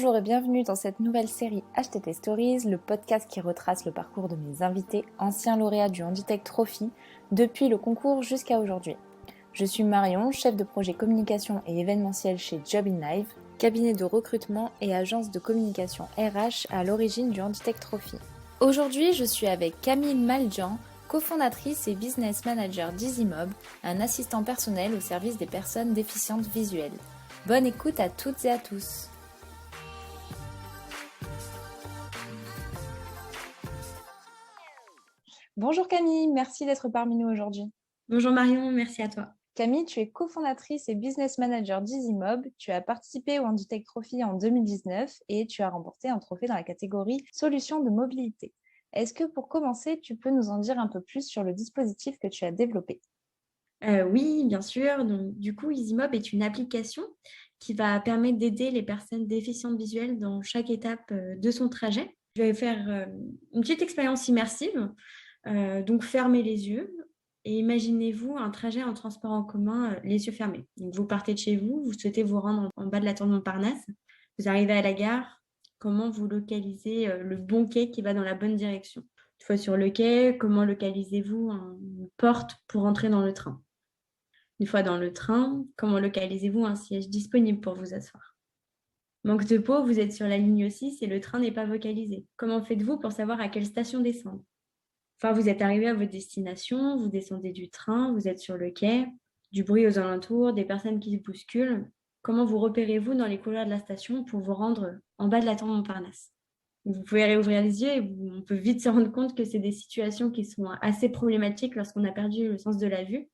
Bonjour et bienvenue dans cette nouvelle série HTT Stories, le podcast qui retrace le parcours de mes invités, anciens lauréats du Handitech Trophy, depuis le concours jusqu'à aujourd'hui. Je suis Marion, chef de projet communication et événementiel chez Job in Live, cabinet de recrutement et agence de communication RH à l'origine du Handitech Trophy. Aujourd'hui, je suis avec Camille Maljan, cofondatrice et business manager d'EasyMob, un assistant personnel au service des personnes déficientes visuelles. Bonne écoute à toutes et à tous. Bonjour Camille, merci d'être parmi nous aujourd'hui. Bonjour Marion, merci à toi. Camille, tu es cofondatrice et business manager d'EasyMob. Tu as participé au Handitech Trophy en 2019 et tu as remporté un trophée dans la catégorie Solutions de mobilité. Est-ce que pour commencer, tu peux nous en dire un peu plus sur le dispositif que tu as développé ? Oui, bien sûr. Donc, du coup, EasyMob est une application qui va permettre d'aider les personnes déficientes visuelles dans chaque étape de son trajet. Je vais faire une petite expérience immersive. Donc, fermez les yeux et imaginez-vous un trajet en transport en commun, les yeux fermés. Donc, vous partez de chez vous, vous souhaitez vous rendre en bas de la tour Montparnasse. Vous arrivez à la gare. Comment vous localisez le bon quai qui va dans la bonne direction? Une fois sur le quai, comment localisez-vous une porte pour entrer dans le train? Une fois dans le train, comment localisez-vous un siège disponible pour vous asseoir? Manque de peau, vous êtes sur la ligne 6 et le train n'est pas vocalisé. Comment faites-vous pour savoir à quelle station descendre? Enfin, vous êtes arrivé à votre destination, vous descendez du train, vous êtes sur le quai, du bruit aux alentours, des personnes qui se bousculent. Comment vous repérez-vous dans les couloirs de la station pour vous rendre en bas de la tour Montparnasse? Vous pouvez réouvrir les yeux et on peut vite se rendre compte que c'est des situations qui sont assez problématiques lorsqu'on a perdu le sens de la vue.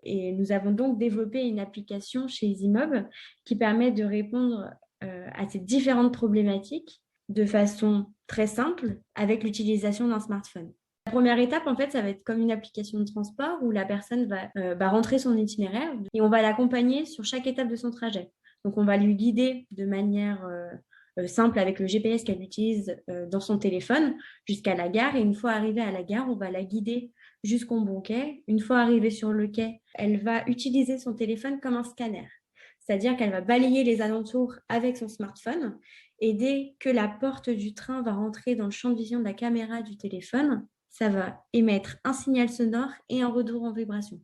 Et nous avons donc développé une application chez EasyMob qui permet de répondre à ces différentes problématiques de façon très simple avec l'utilisation d'un smartphone. La première étape, en fait, ça va être comme une application de transport où la personne va rentrer son itinéraire et on va l'accompagner sur chaque étape de son trajet. Donc, on va lui guider de manière simple avec le GPS qu'elle utilise dans son téléphone jusqu'à la gare. Et une fois arrivée à la gare, on va la guider jusqu'au bon quai. Une fois arrivée sur le quai, elle va utiliser son téléphone comme un scanner. C'est-à-dire qu'elle va balayer les alentours avec son smartphone. Et dès que la porte du train va rentrer dans le champ de vision de la caméra du téléphone, ça va émettre un signal sonore et un retour en vibration.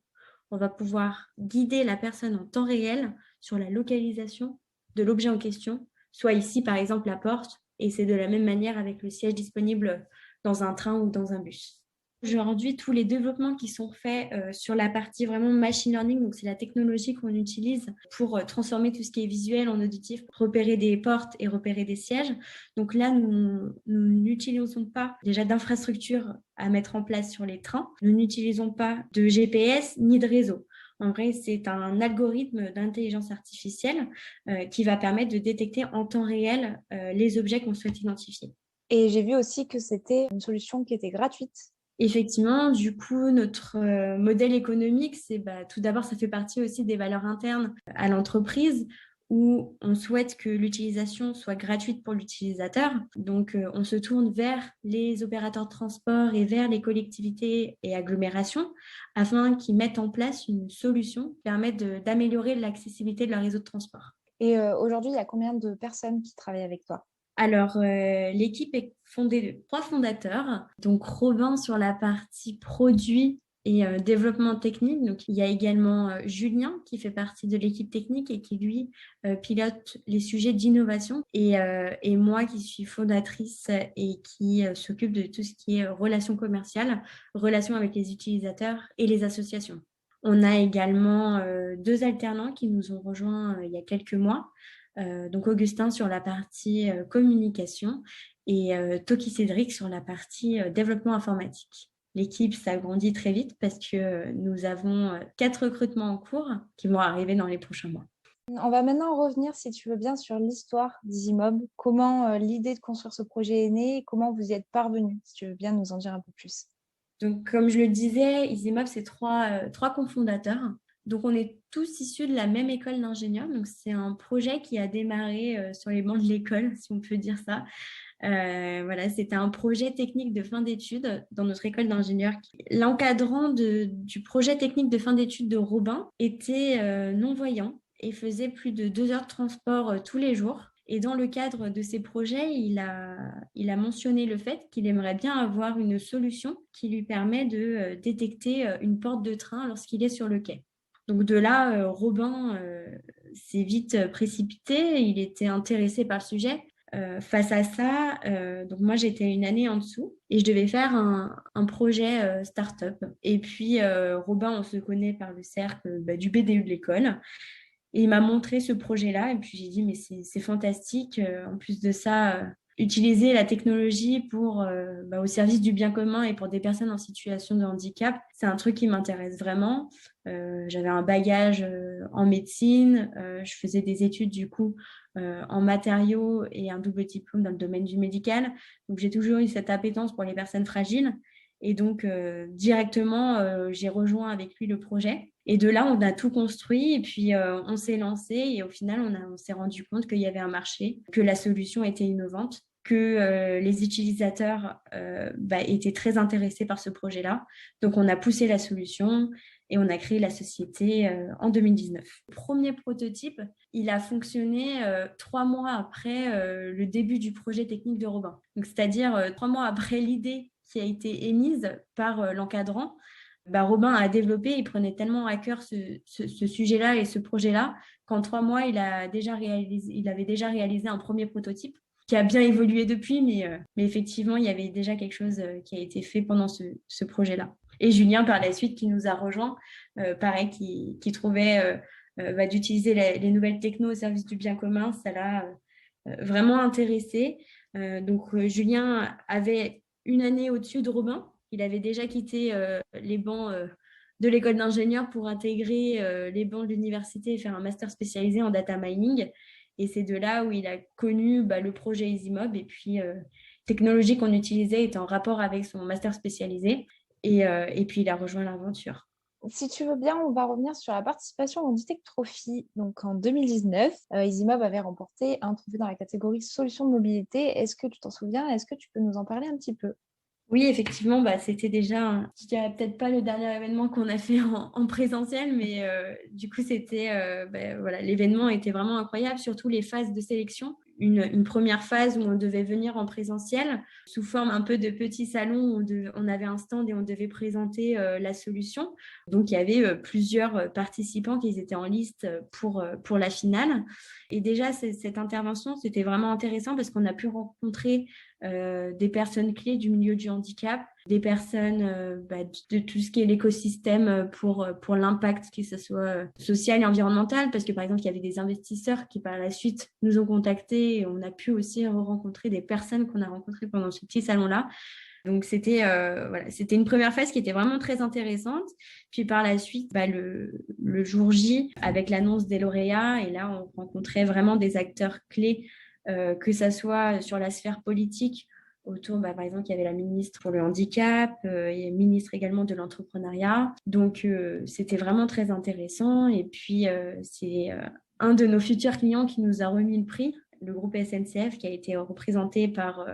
On va pouvoir guider la personne en temps réel sur la localisation de l'objet en question, soit ici par exemple la porte, et c'est de la même manière avec le siège disponible dans un train ou dans un bus. Aujourd'hui, tous les développements qui sont faits sur la partie vraiment machine learning, donc c'est la technologie qu'on utilise pour transformer tout ce qui est visuel en auditif, repérer des portes et repérer des sièges. Donc là, nous n'utilisons pas déjà d'infrastructure à mettre en place sur les trains. Nous n'utilisons pas de GPS ni de réseau. En vrai, c'est un algorithme d'intelligence artificielle qui va permettre de détecter en temps réel les objets qu'on souhaite identifier. Et j'ai vu aussi que c'était une solution qui était gratuite. Effectivement, du coup, notre modèle économique, c'est tout d'abord, ça fait partie aussi des valeurs internes à l'entreprise où on souhaite que l'utilisation soit gratuite pour l'utilisateur. Donc, on se tourne vers les opérateurs de transport et vers les collectivités et agglomérations afin qu'ils mettent en place une solution qui permette d'améliorer l'accessibilité de leur réseau de transport. Et aujourd'hui, il y a combien de personnes qui travaillent avec toi ? Alors, l'équipe est fondée de 3 fondateurs. Donc, Robin sur la partie produit et développement technique. Donc, il y a également Julien qui fait partie de l'équipe technique et qui, lui, pilote les sujets d'innovation. Et moi qui suis fondatrice et qui s'occupe de tout ce qui est relations commerciales, relations avec les utilisateurs et les associations. On a également 2 alternants qui nous ont rejoints il y a quelques mois. Donc Augustin sur la partie communication et Toki Cédric sur la partie développement informatique. L'équipe s'agrandit très vite parce que nous avons 4 recrutements en cours qui vont arriver dans les prochains mois. On va maintenant revenir, si tu veux bien, sur l'histoire d'EasyMob. Comment l'idée de construire ce projet est née et comment vous y êtes parvenu, si tu veux bien nous en dire un peu plus. Donc, comme je le disais, EasyMob, c'est trois cofondateurs. Donc, on est tous issus de la même école d'ingénieurs. Donc, c'est un projet qui a démarré sur les bancs de l'école, si on peut dire ça. Voilà, c'était un projet technique de fin d'études dans notre école d'ingénieurs. L'encadrant du projet technique de fin d'études de Robin était non-voyant et faisait plus de 2 heures de transport tous les jours. Et dans le cadre de ces projets, il a mentionné le fait qu'il aimerait bien avoir une solution qui lui permet de détecter une porte de train lorsqu'il est sur le quai. Donc de là, Robin s'est vite précipité, il était intéressé par le sujet. Face à ça, donc moi j'étais une année en dessous et je devais faire un projet start-up. Et puis Robin, on se connaît par le cercle du BDU de l'école. Et il m'a montré ce projet-là. Et puis j'ai dit, mais c'est fantastique. En plus de ça, utiliser la technologie au service du bien commun et pour des personnes en situation de handicap, c'est un truc qui m'intéresse vraiment. J'avais un bagage en médecine. Je faisais des études du coup en matériaux et un double diplôme dans le domaine du médical. Donc j'ai toujours eu cette appétence pour les personnes fragiles. Et donc, directement, j'ai rejoint avec lui le projet. Et de là, on a tout construit et puis on s'est lancé. Et au final, on s'est rendu compte qu'il y avait un marché, que la solution était innovante, que les utilisateurs étaient très intéressés par ce projet-là. Donc, on a poussé la solution et on a créé la société en 2019. Le premier prototype, il a fonctionné 3 mois après le début du projet technique de Robin. Donc, c'est-à-dire 3 mois après l'idée qui a été émise par l'encadrant, Robin a développé, il prenait tellement à cœur ce sujet-là et ce projet-là qu'en 3 mois, il avait déjà réalisé un premier prototype qui a bien évolué depuis, mais effectivement, il y avait déjà quelque chose qui a été fait pendant ce projet-là. Et Julien, par la suite, qui nous a rejoints, pareil, qui trouvait d'utiliser les nouvelles technos au service du bien commun, ça l'a vraiment intéressé. Donc, Julien avait une année au-dessus de Robin. Il avait déjà quitté les bancs de l'école d'ingénieur pour intégrer les bancs de l'université et faire un master spécialisé en data mining. Et c'est de là où il a connu le projet EasyMob. Et puis, technologie qu'on utilisait était en rapport avec son master spécialisé. Et puis, il a rejoint l'aventure. Si tu veux bien, on va revenir sur la participation au Handitech Trophy. Donc en 2019, EasyMob avait remporté un trophée dans la catégorie solutions de mobilité. Est-ce que tu t'en souviens? Est-ce que tu peux nous en parler un petit peu? Oui, effectivement, c'était déjà, je dirais peut-être pas le dernier événement qu'on a fait en présentiel, mais du coup, voilà, l'événement était vraiment incroyable, surtout les phases de sélection. Une première phase où on devait venir en présentiel sous forme un peu de petit salon où on avait un stand et on devait présenter la solution. Donc, il y avait plusieurs participants qui étaient en liste pour la finale. Et déjà, cette intervention, c'était vraiment intéressant parce qu'on a pu rencontrer des personnes clés du milieu du handicap, des personnes de tout ce qui est l'écosystème pour l'impact, que ce soit social et environnemental, parce que par exemple, il y avait des investisseurs qui par la suite nous ont contactés et on a pu aussi rencontrer des personnes qu'on a rencontrées pendant ce petit salon-là. Donc, c'était une première phase qui était vraiment très intéressante. Puis par la suite, le jour J, avec l'annonce des lauréats, et là, on rencontrait vraiment des acteurs clés, que ça soit sur la sphère politique, autour, par exemple, il y avait la ministre pour le handicap, et ministre également de l'entrepreneuriat. Donc, c'était vraiment très intéressant. Et puis, c'est un de nos futurs clients qui nous a remis le prix, le groupe SNCF, qui a été représenté par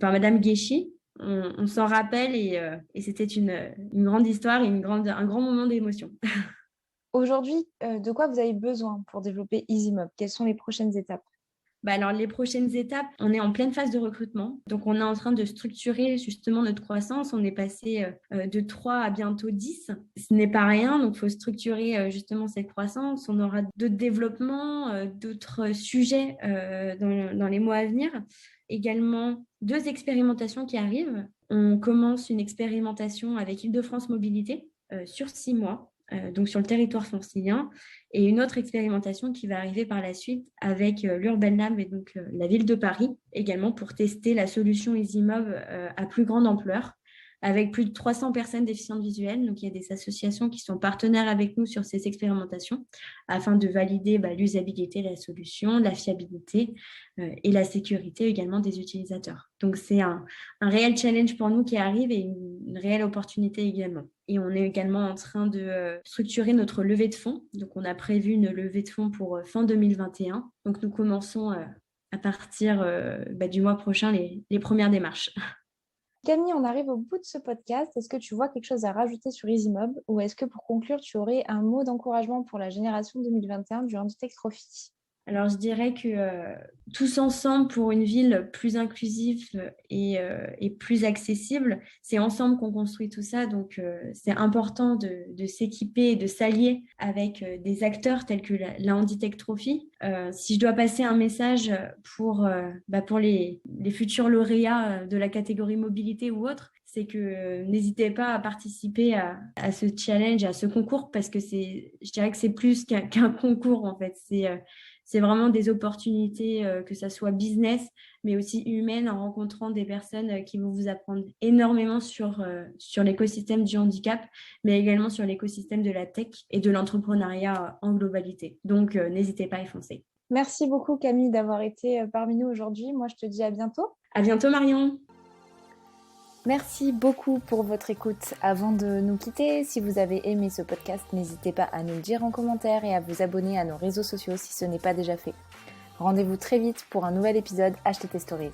Madame Guéchy. On s'en rappelle et c'était une grande histoire et un grand moment d'émotion. Aujourd'hui, de quoi vous avez besoin pour développer EasyMob? Quelles sont les prochaines étapes? Alors, les prochaines étapes, on est en pleine phase de recrutement. Donc, on est en train de structurer justement notre croissance. On est passé de 3 à bientôt 10. Ce n'est pas rien. Donc, il faut structurer justement cette croissance. On aura d'autres développements, d'autres sujets dans les mois à venir. Également, 2 expérimentations qui arrivent. On commence une expérimentation avec Île-de-France Mobilité sur 6 mois. Donc sur le territoire francilien, et une autre expérimentation qui va arriver par la suite avec l'Urban Lab et donc la ville de Paris, également pour tester la solution EasyMob à plus grande ampleur, avec plus de 300 personnes déficientes visuelles. Donc il y a des associations qui sont partenaires avec nous sur ces expérimentations afin de valider l'usabilité de la solution, la fiabilité et la sécurité également des utilisateurs. Donc c'est un réel challenge pour nous qui arrive et une réelle opportunité également. Et on est également en train de structurer notre levée de fonds. Donc, on a prévu une levée de fonds pour fin 2021. Donc, nous commençons à partir du mois prochain les premières démarches. Camille, on arrive au bout de ce podcast. Est-ce que tu vois quelque chose à rajouter sur EasyMob ou est-ce que pour conclure, tu aurais un mot d'encouragement pour la génération 2021 du Handitech Trophy? Alors, je dirais que tous ensemble pour une ville plus inclusive et plus accessible, c'est ensemble qu'on construit tout ça. Donc, c'est important de s'équiper et de s'allier avec des acteurs tels que la Handitech Trophy. Si je dois passer un message pour les futurs lauréats de la catégorie mobilité ou autre, c'est que n'hésitez pas à participer à ce challenge, à ce concours, parce que je dirais que c'est plus qu'un concours en fait. C'est vraiment des opportunités, que ça soit business, mais aussi humaines, en rencontrant des personnes qui vont vous apprendre énormément sur l'écosystème du handicap, mais également sur l'écosystème de la tech et de l'entrepreneuriat en globalité. Donc, n'hésitez pas à y foncer. Merci beaucoup Camille d'avoir été parmi nous aujourd'hui. Moi, je te dis à bientôt. À bientôt Marion. Merci beaucoup pour votre écoute. Avant de nous quitter, si vous avez aimé ce podcast, n'hésitez pas à nous le dire en commentaire et à vous abonner à nos réseaux sociaux si ce n'est pas déjà fait. Rendez-vous très vite pour un nouvel épisode HTT Stories.